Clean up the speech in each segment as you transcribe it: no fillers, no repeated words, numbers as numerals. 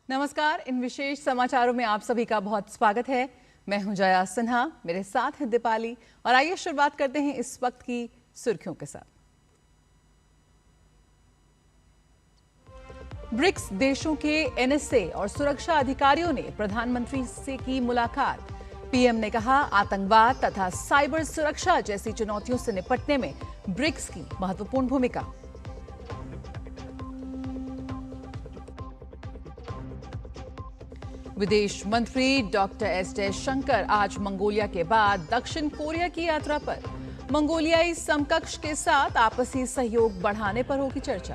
नमस्कार, इन विशेष समाचारों में आप सभी का बहुत स्वागत है। मैं हूं जया सिन्हा, मेरे साथ है दीपाली और आइए शुरुआत करते हैं इस वक्त की सुर्खियों के साथ। ब्रिक्स देशों के एनएसए और सुरक्षा अधिकारियों ने प्रधानमंत्री से की मुलाकात। पीएम ने कहा, आतंकवाद तथा साइबर सुरक्षा जैसी चुनौतियों से निपटने में ब्रिक्स की महत्वपूर्ण भूमिका। विदेश मंत्री डॉक्टर एस जयशंकर आज मंगोलिया के बाद दक्षिण कोरिया की यात्रा पर। मंगोलियाई समकक्ष के साथ आपसी सहयोग बढ़ाने पर होगी चर्चा।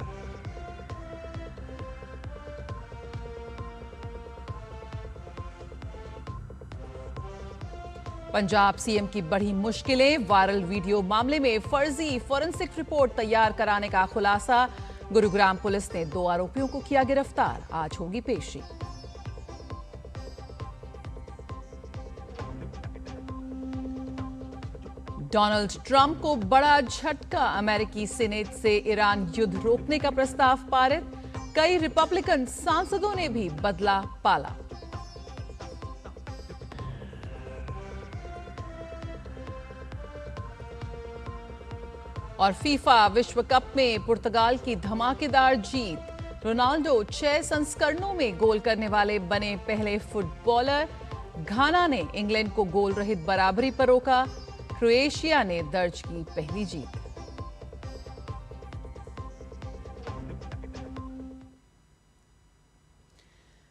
पंजाब सीएम की बढ़ी मुश्किलें, वायरल वीडियो मामले में फर्जी फोरेंसिक रिपोर्ट तैयार कराने का खुलासा। गुरुग्राम पुलिस ने 2 आरोपियों को किया गिरफ्तार, आज होगी पेशी। डोनाल्ड ट्रंप को बड़ा झटका, अमेरिकी सीनेट से ईरान युद्ध रोकने का प्रस्ताव पारित। कई रिपब्लिकन सांसदों ने भी बदला पाला। और फीफा विश्व कप में पुर्तगाल की धमाकेदार जीत। रोनाल्डो 6 संस्करणों में गोल करने वाले बने पहले फुटबॉलर। घाना ने इंग्लैंड को गोल रहित बराबरी पर रोका। क्रोएशिया ने दर्ज की पहली जीत।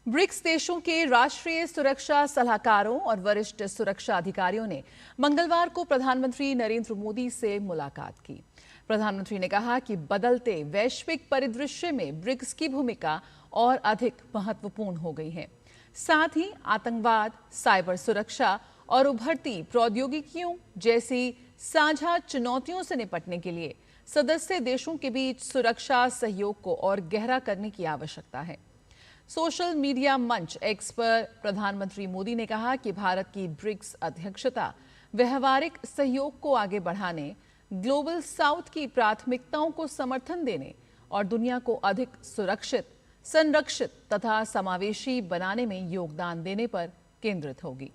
ब्रिक्स देशों के राष्ट्रीय सुरक्षा सलाहकारों और वरिष्ठ सुरक्षा अधिकारियों ने मंगलवार को प्रधानमंत्री नरेंद्र मोदी से मुलाकात की। प्रधानमंत्री ने कहा कि बदलते वैश्विक परिदृश्य में ब्रिक्स की भूमिका और अधिक महत्वपूर्ण हो गई है। साथ ही आतंकवाद, साइबर सुरक्षा और उभरती प्रौद्योगिकियों जैसी साझा चुनौतियों से निपटने के लिए सदस्य देशों के बीच सुरक्षा सहयोग को और गहरा करने की आवश्यकता है। सोशल मीडिया मंच एक्स पर प्रधानमंत्री मोदी ने कहा कि भारत की ब्रिक्स अध्यक्षता व्यवहारिक सहयोग को आगे बढ़ाने, ग्लोबल साउथ की प्राथमिकताओं को समर्थन देने और दुनिया को अधिक सुरक्षित, संरक्षित तथा समावेशी बनाने में योगदान देने पर केंद्रित होगी।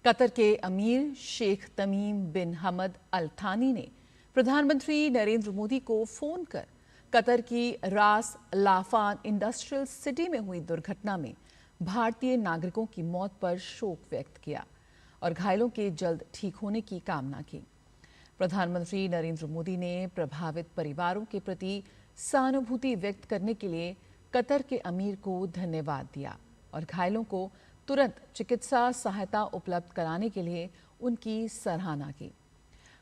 कतर के अमीर शेख तमीम बिन हमद अल थानी ने प्रधानमंत्री नरेंद्र मोदी को फोन कर कतर की रास लाफान इंडस्ट्रियल सिटी में हुई दुर्घटना में भारतीय नागरिकों की मौत पर शोक व्यक्त किया और घायलों के जल्द ठीक होने की कामना की। प्रधानमंत्री नरेंद्र मोदी ने प्रभावित परिवारों के प्रति सहानुभूति व्यक्त करने के लिए कतर के अमीर को धन्यवाद दिया और घायलों को तुरंत चिकित्सा सहायता उपलब्ध कराने के लिए उनकी सराहना की।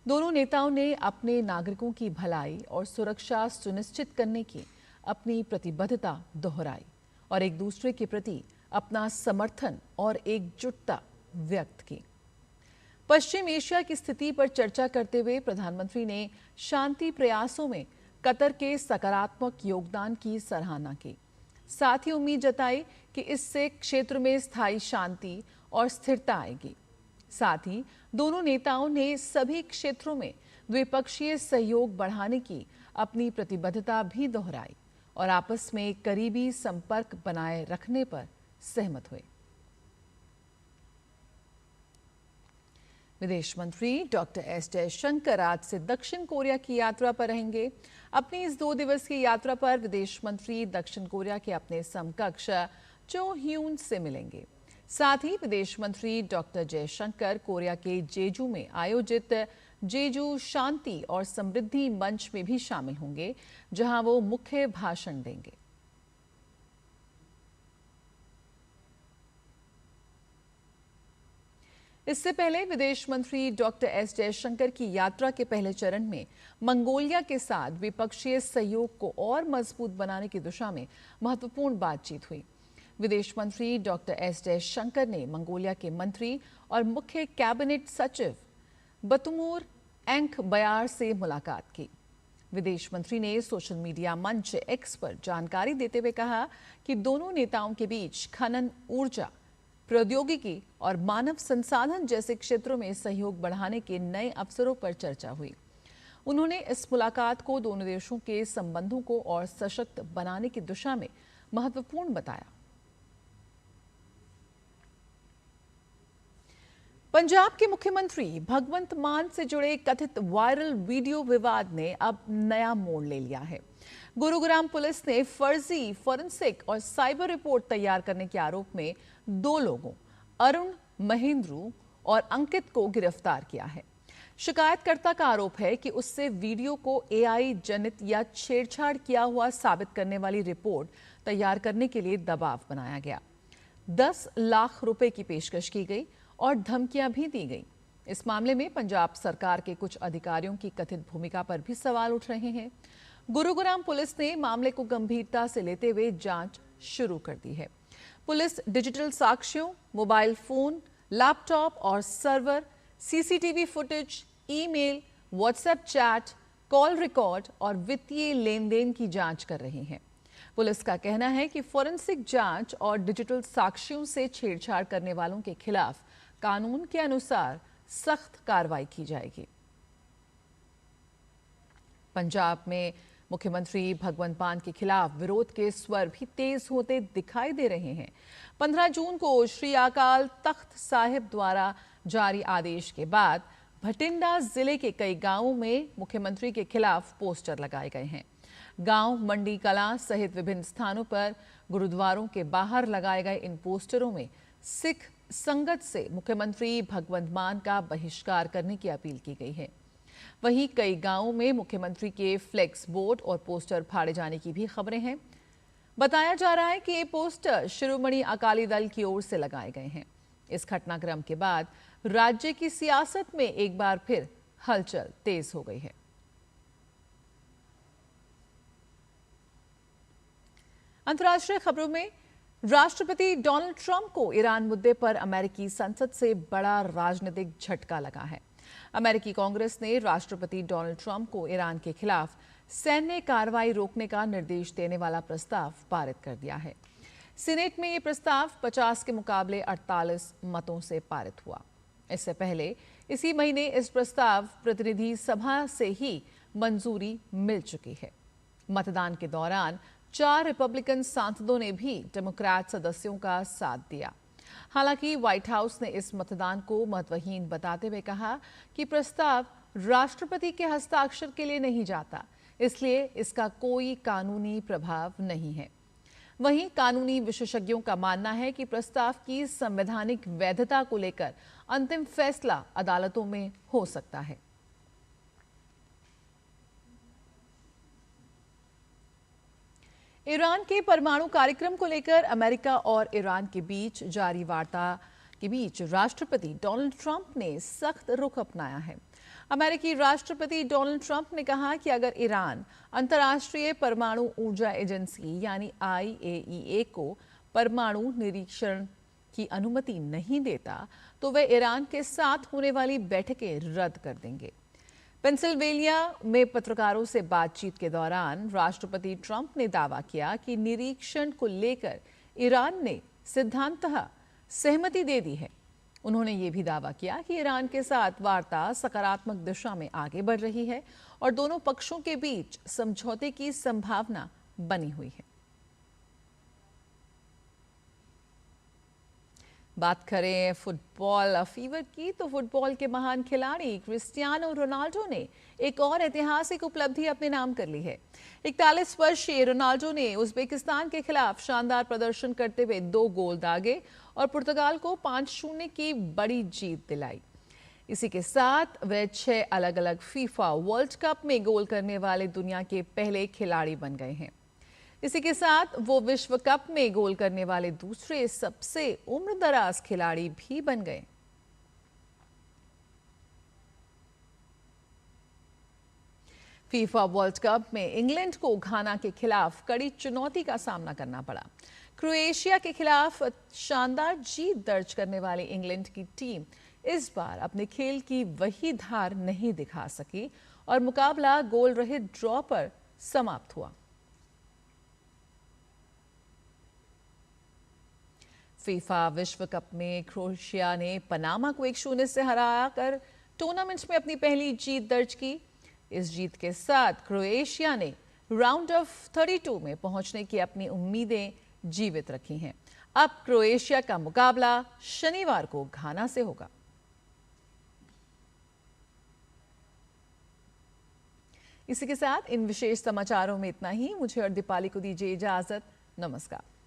दोनों नेताओं ने अपने नागरिकों की भलाई और सुरक्षा सुनिश्चित करने की अपनी प्रतिबद्धता दोहराई और एक दूसरे के प्रति अपना समर्थन और एकजुटता व्यक्त की। पश्चिम एशिया की स्थिति पर चर्चा करते हुए प्रधानमंत्री ने शांति प्रयासों में कतर के सकारात्मक योगदान की सराहना की। साथ ही उम्मीद जताई कि इससे क्षेत्र में स्थायी शांति और स्थिरता आएगी। साथ ही दोनों नेताओं ने सभी क्षेत्रों में द्विपक्षीय सहयोग बढ़ाने की अपनी प्रतिबद्धता भी दोहराई और आपस में करीबी संपर्क बनाए रखने पर सहमत हुए। विदेश मंत्री डॉक्टर एस जयशंकर आज से दक्षिण कोरिया की यात्रा पर रहेंगे। अपनी इस 2 दिवसीय यात्रा पर विदेश मंत्री दक्षिण कोरिया के अपने समकक्ष चो ह्यून से मिलेंगे। साथ ही विदेश मंत्री डॉक्टर जयशंकर कोरिया के जेजू में आयोजित जेजू शांति और समृद्धि मंच में भी शामिल होंगे, जहां वो मुख्य भाषण देंगे। इससे पहले विदेश मंत्री डॉक्टर एस जयशंकर की यात्रा के पहले चरण में मंगोलिया के साथ द्विपक्षीय सहयोग को और मजबूत बनाने की दिशा में महत्वपूर्ण बातचीत हुई। विदेश मंत्री डॉक्टर एस जयशंकर ने मंगोलिया के मंत्री और मुख्य कैबिनेट सचिव बतुमुर एंक बयार से मुलाकात की। विदेश मंत्री ने सोशल मीडिया मंच एक्स पर जानकारी देते हुए कहा कि दोनों नेताओं के बीच खनन, ऊर्जा, प्रौद्योगिकी और मानव संसाधन जैसे क्षेत्रों में सहयोग बढ़ाने के नए अवसरों पर चर्चा हुई। उन्होंने इस मुलाकात को दोनों देशों के संबंधों को और सशक्त बनाने की दिशा में महत्वपूर्ण बताया। पंजाब के मुख्यमंत्री भगवंत मान से जुड़े कथित वायरल वीडियो विवाद ने अब नया मोड़ ले लिया है। गुरुग्राम पुलिस ने फर्जी फोरेंसिक और साइबर रिपोर्ट तैयार करने के आरोप में 2 लोगों, अरुण महेंद्रू और अंकित को गिरफ्तार किया है। शिकायतकर्ता का आरोप है कि उससे वीडियो को एआई जनित या छेड़छाड़ किया हुआ साबित करने वाली रिपोर्ट तैयार करने के लिए दबाव बनाया गया। 10 लाख रुपए की पेशकश की गई और धमकियां भी दी गई। इस मामले में पंजाब सरकार के कुछ अधिकारियों की कथित भूमिका पर भी सवाल उठ रहे हैं। गुरुग्राम पुलिस ने मामले को गंभीरता से लेते हुए जांच शुरू कर दी है। पुलिस डिजिटल साक्ष्यों, मोबाइल फोन, लैपटॉप और server, CCTV footage, email, WhatsApp chat, call record और वित्तीय लेन देन की जांच कर रही है। पुलिस का कहना है कि फोरेंसिक जांच और डिजिटल साक्ष्यों से छेड़छाड़ करने वालों के खिलाफ कानून के अनुसार सख्त कार्रवाई की जाएगी। पंजाब में मुख्यमंत्री भगवंत मान के खिलाफ विरोध के स्वर भी तेज होते दिखाई दे रहे हैं। 15 जून को श्री अकाल तख्त साहिब द्वारा जारी आदेश के बाद भटिंडा जिले के कई गांवों में मुख्यमंत्री के खिलाफ पोस्टर लगाए गए हैं। गांव मंडी कलां सहित विभिन्न स्थानों पर गुरुद्वारों के बाहर लगाए गए इन पोस्टरों में सिख संगत से मुख्यमंत्री भगवंत मान का बहिष्कार करने की अपील की गई है। वहीं कई गांवों में मुख्यमंत्री के फ्लेक्स बोर्ड और पोस्टर फाड़े जाने की भी खबरें हैं। बताया जा रहा है कि ये पोस्टर शिरोमणि अकाली दल की ओर से लगाए गए हैं। इस घटनाक्रम के बाद राज्य की सियासत में एक बार फिर हलचल तेज हो गई है। अंतर्राष्ट्रीय खबरों में राष्ट्रपति डोनाल्ड ट्रंप को ईरान मुद्दे पर अमेरिकी संसद से बड़ा राजनीतिक झटका लगा है। अमेरिकी कांग्रेस ने राष्ट्रपति डोनाल्ड ट्रंप को ईरान के खिलाफ सैन्य कार्रवाई रोकने का निर्देश देने वाला प्रस्ताव पारित कर दिया है। सीनेट में यह प्रस्ताव 50 के मुकाबले 48 मतों से पारित हुआ। इससे पहले इसी महीने इस प्रस्ताव प्रतिनिधि सभा से ही मंजूरी मिल चुकी है। मतदान के दौरान 4 रिपब्लिकन सांसदों ने भी डेमोक्रेट सदस्यों का साथ दिया। हालांकि व्हाइट हाउस ने इस मतदान को महत्वहीन बताते हुए कहा कि प्रस्ताव राष्ट्रपति के हस्ताक्षर के लिए नहीं जाता, इसलिए इसका कोई कानूनी प्रभाव नहीं है। वहीं कानूनी विशेषज्ञों का मानना है कि प्रस्ताव की संवैधानिक वैधता को लेकर अंतिम फैसला अदालतों में हो सकता है। ईरान के परमाणु कार्यक्रम को लेकर अमेरिका और ईरान के बीच जारी वार्ता के बीच राष्ट्रपति डोनाल्ड ट्रंप ने सख्त रुख अपनाया है। अमेरिकी राष्ट्रपति डोनाल्ड ट्रंप ने कहा कि अगर ईरान अंतर्राष्ट्रीय परमाणु ऊर्जा एजेंसी यानी IAEA को परमाणु निरीक्षण की अनुमति नहीं देता तो वे ईरान के साथ होने वाली बैठकें रद्द कर देंगे। पेंसिल्वेनिया में पत्रकारों से बातचीत के दौरान राष्ट्रपति ट्रंप ने दावा किया कि निरीक्षण को लेकर ईरान ने सिद्धांततः सहमति दे दी है। उन्होंने ये भी दावा किया कि ईरान के साथ वार्ता सकारात्मक दिशा में आगे बढ़ रही है और दोनों पक्षों के बीच समझौते की संभावना बनी हुई है। बात करें फुटबॉल फीवर की तो फुटबॉल के महान खिलाड़ी क्रिस्टियानो रोनाल्डो ने एक और ऐतिहासिक उपलब्धि अपने नाम कर ली है। 41 वर्षीय रोनाल्डो ने उज्बेकिस्तान के खिलाफ शानदार प्रदर्शन करते हुए 2 गोल दागे और पुर्तगाल को 5-0 की बड़ी जीत दिलाई। इसी के साथ वे 6 अलग अलग फीफा वर्ल्ड कप में गोल करने वाले दुनिया के पहले खिलाड़ी बन गए हैं। इसी के साथ वो विश्व कप में गोल करने वाले दूसरे सबसे उम्रदराज खिलाड़ी भी बन गए। फीफा वर्ल्ड कप में इंग्लैंड को घाना के खिलाफ कड़ी चुनौती का सामना करना पड़ा। क्रोएशिया के खिलाफ शानदार जीत दर्ज करने वाली इंग्लैंड की टीम इस बार अपने खेल की वही धार नहीं दिखा सकी और मुकाबला गोल रहित ड्रॉ पर समाप्त हुआ। फीफा विश्व कप में क्रोएशिया ने पनामा को 1-0 से हराकर टूर्नामेंट में अपनी पहली जीत दर्ज की। इस जीत के साथ क्रोएशिया ने राउंड ऑफ 32 में पहुंचने की अपनी उम्मीदें जीवित रखी हैं। अब क्रोएशिया का मुकाबला शनिवार को घाना से होगा। इसी के साथ इन विशेष समाचारों में इतना ही। मुझे और दीपाली को दीजिए इजाजत। नमस्कार।